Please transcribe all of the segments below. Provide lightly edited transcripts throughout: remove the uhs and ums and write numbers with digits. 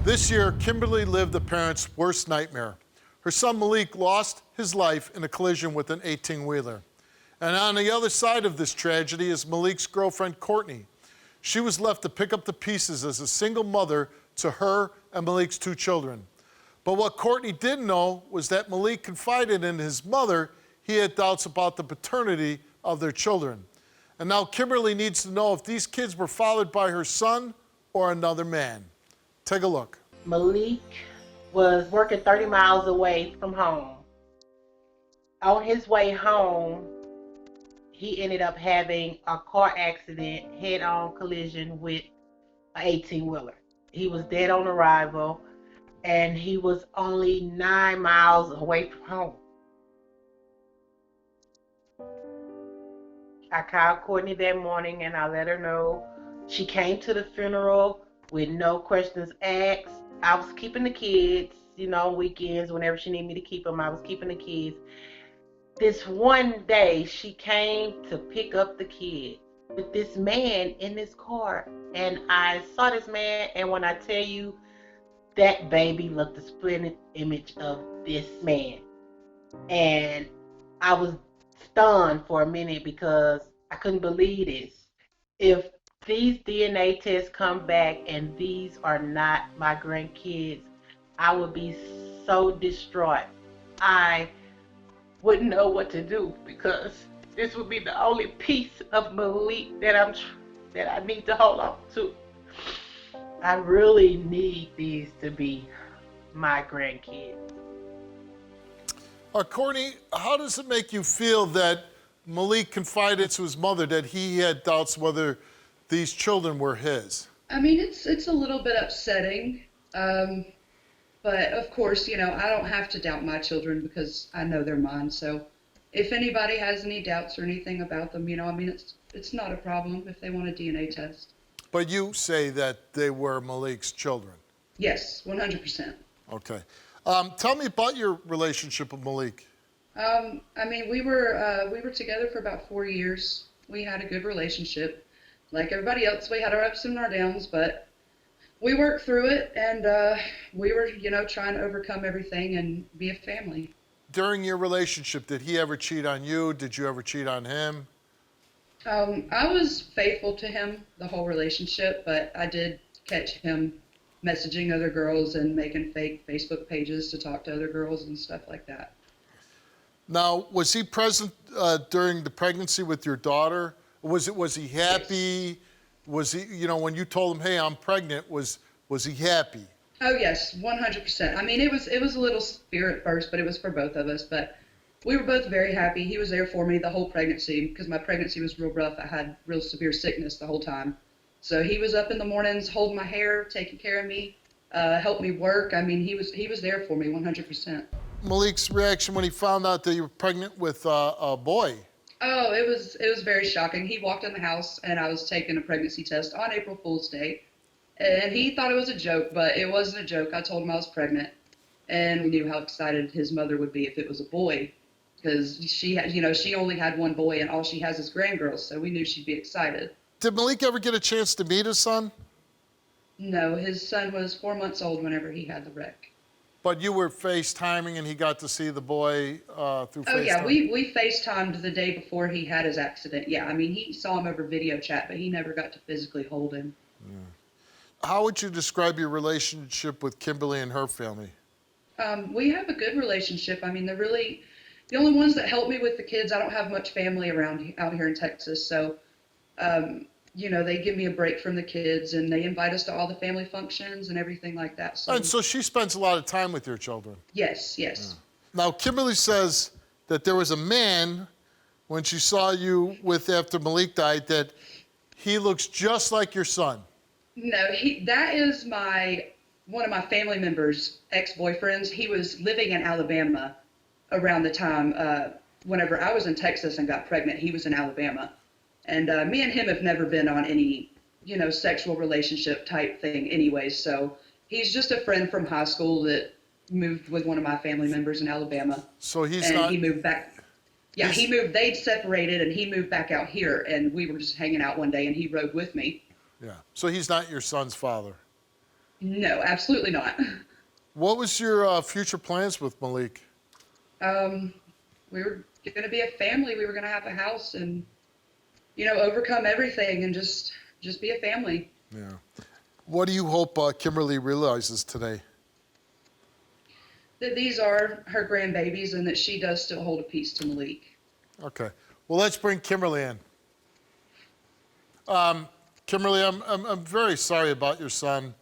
This year, Kimberly lived a parent's worst nightmare. Her son Melik lost his life in a collision with an 18-wheeler. And on the other side of this tragedy is Melik's girlfriend, Courtney. She was left to pick up the pieces as a single mother to her and Melik's 2 children. But what Courtney didn't know was that Melik confided in his mother he had doubts about the paternity of their children. And now Kimberly needs to know if these kids were fathered by her son or another man. Take a look. Melik was working 30 miles away from home. On his way home, he ended up having a car accident, head-on collision with an 18-wheeler. He was dead on arrival, and he was only 9 miles away from home. I called Courtney that morning and I let her know. She came to the funeral with no questions asked. I was keeping the kids, weekends, whenever she needed me to keep them, I was keeping the kids. This one day, she came to pick up the kids with this man in this car. And I saw this man, and when I tell you, that baby looked a splendid image of this man. And I was stunned for a minute because I couldn't believe this. If these DNA tests come back and these are not my grandkids, I would be so distraught. I wouldn't know what to do because this would be the only piece of Melik that I need to hold on to. I really need these to be my grandkids. Courtney, how does it make you feel that Melik confided to his mother that he had doubts whether these children were his? I mean, it's a little bit upsetting, but of course, I don't have to doubt my children because I know they're mine. So if anybody has any doubts or anything about them, it's not a problem if they want a DNA test. But you say that they were Melik's children? Yes, 100%. Okay. Tell me about your relationship with Melik. We were together for about 4 years. We had a good relationship. Like everybody else, we had our ups and our downs, but we worked through it, and we were, trying to overcome everything and be a family. During your relationship, did he ever cheat on you? Did you ever cheat on him? I was faithful to him the whole relationship, but I did catch him messaging other girls and making fake Facebook pages to talk to other girls and stuff like that. Now, was he present during the pregnancy with your daughter? Was he happy? Yes. Was he, when you told him, hey, I'm pregnant, was he happy? Oh yes, 100%. I mean, it was a little fear at first, but it was for both of us. But we were both very happy. He was there for me the whole pregnancy because my pregnancy was real rough. I had real severe sickness the whole time. So he was up in the mornings, holding my hair, taking care of me, helped me work. I mean, he was there for me 100%. Melik's reaction when he found out that you were pregnant with a boy? Oh, it was very shocking. He walked in the house and I was taking a pregnancy test on April Fool's Day. And he thought it was a joke, but it wasn't a joke. I told him I was pregnant. And we knew how excited his mother would be if it was a boy. Because she only had one boy and all she has is grandgirls, so we knew she'd be excited. Did Melik ever get a chance to meet his son? No, his son was 4 months old whenever he had the wreck. But you were FaceTiming and he got to see the boy through FaceTime? Oh yeah, we FaceTimed the day before he had his accident. Yeah, I mean, he saw him over video chat, but he never got to physically hold him. Yeah. How would you describe your relationship with Kimberly and her family? We have a good relationship. I mean, they're really the only ones that help me with the kids. I don't have much family around out here in Texas, so they give me a break from the kids, and they invite us to all the family functions and everything like that. So, and so she spends a lot of time with your children? Yes. Yeah. Now, Kimberly says that there was a man, when she saw you with after Melik died, that he looks just like your son. No, that is one of my family members' ex-boyfriends. He was living in Alabama around the time whenever I was in Texas and got pregnant. He was in Alabama. And me and him have never been on any, sexual relationship type thing anyways. So he's just a friend from high school that moved with one of my family members in Alabama. So he moved back. Yeah, he moved. They'd separated and he moved back out here. And we were just hanging out one day and he rode with me. Yeah. So he's not your son's father? No, absolutely not. What was your future plans with Melik? We were going to be a family. We were going to have a house and, overcome everything and just be a family. Yeah. What do you hope Kimberly realizes today? That these are her grandbabies and that she does still hold a piece to Melik. Okay. Well, let's bring Kimberly in. Kimberly, I'm very sorry about your son.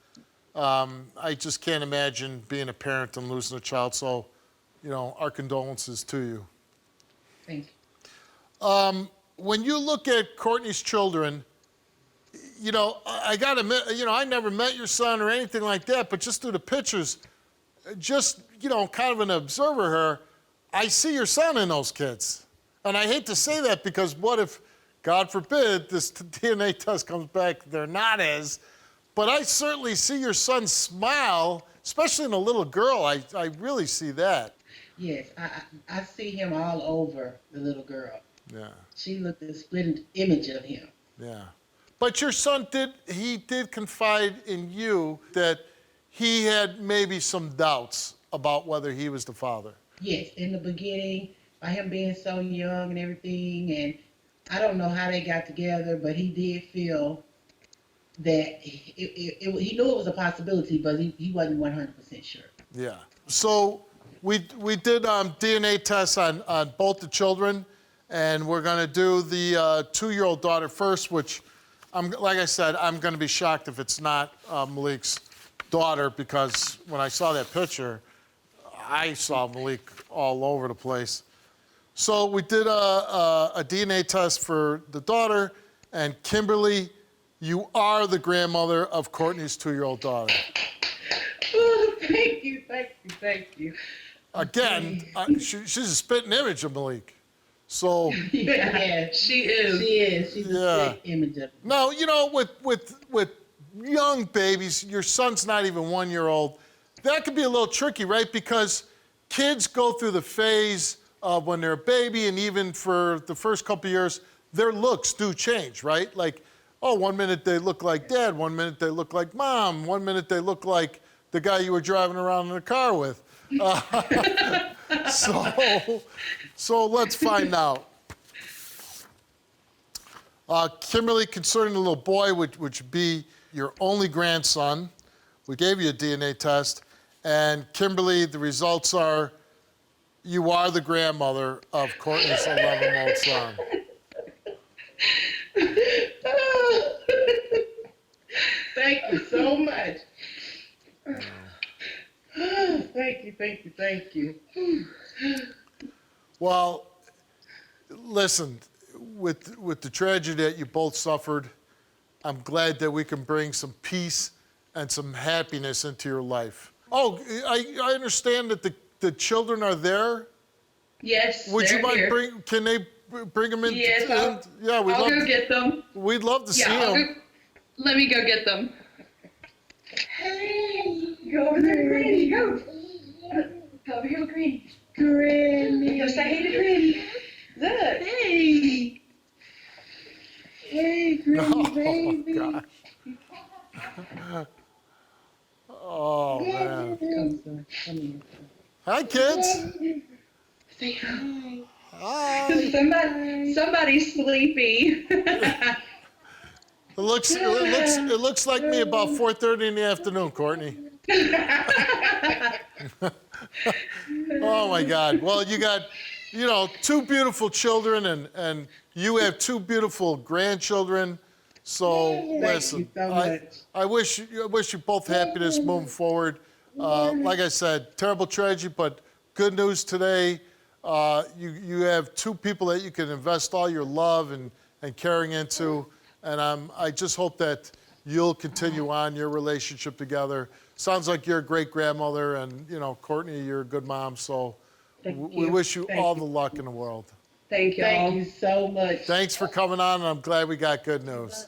I just can't imagine being a parent and losing a child. So, our condolences to you. Thank you. When you look at Courtney's children, I got to admit, I never met your son or anything like that, but just through the pictures, kind of an observer here, I see your son in those kids. And I hate to say that because what if, God forbid, this DNA test comes back, they're not as, but I certainly see your son smile, especially in a little girl. I really see that. Yes, I see him all over the little girl. Yeah. She looked at the split image of him. Yeah. But your son did confide in you that he had maybe some doubts about whether he was the father. Yes, in the beginning, by him being so young and everything, and I don't know how they got together, but he did feel that he knew it was a possibility, but he wasn't 100% sure. Yeah. So we did DNA tests on both the children, and we're going to do the 2-year-old daughter first, which, like I said, I'm going to be shocked if it's not Melik's daughter, because when I saw that picture, I saw Melik all over the place. So we did a DNA test for the daughter, and Kimberly, you are the grandmother of Courtney's 2-year-old daughter. Oh, thank you. Again, she's a spitting image of Melik. So Yeah, She is. She's Yeah. a big image of him. now, with young babies, your son's not even 1 year old. That could be a little tricky, right? Because kids go through the phase of when they're a baby, and even for the first couple of years, their looks do change, right? Like, 1 minute they look like dad, 1 minute they look like mom, 1 minute they look like the guy you were driving around in the car with. So let's find out. Kimberly, concerning the little boy, which would be your only grandson, we gave you a DNA test, and Kimberly, the results are you are the grandmother of Courtney's 11-month son. Thank you so much. Thank you. Well, listen, with the tragedy that you both suffered, I'm glad that we can bring some peace and some happiness into your life. Oh, I understand that the children are there. Yes, Would you they're mind here. can they bring them in? Yes, yeah, we'd I'll love go to, get them. we'd love to see Yeah, them. let me go get them. Hey, Go over there to Granny, go. Go over here to Granny. Granny. Go say hey to Granny. Look. Hey. Hey, Granny, baby. gosh. Oh, man. Come, son. Come here. Hi, kids. Say hi. Hi. Somebody's sleepy. It looks like me about 4:30 in the afternoon, Courtney. Oh my God. Well, you got, 2 beautiful children, and you have 2 beautiful grandchildren. So listen, you so much. I wish you both happiness moving forward. Like I said, terrible tragedy, but good news today. You have 2 people that you can invest all your love and caring into. And I just hope that you'll continue on your relationship together. Sounds like you're a great grandmother, and Courtney, you're a good mom. So we wish you all the luck in the world. Thank y'all. Thank you so much. Thanks for coming on, and I'm glad we got good news.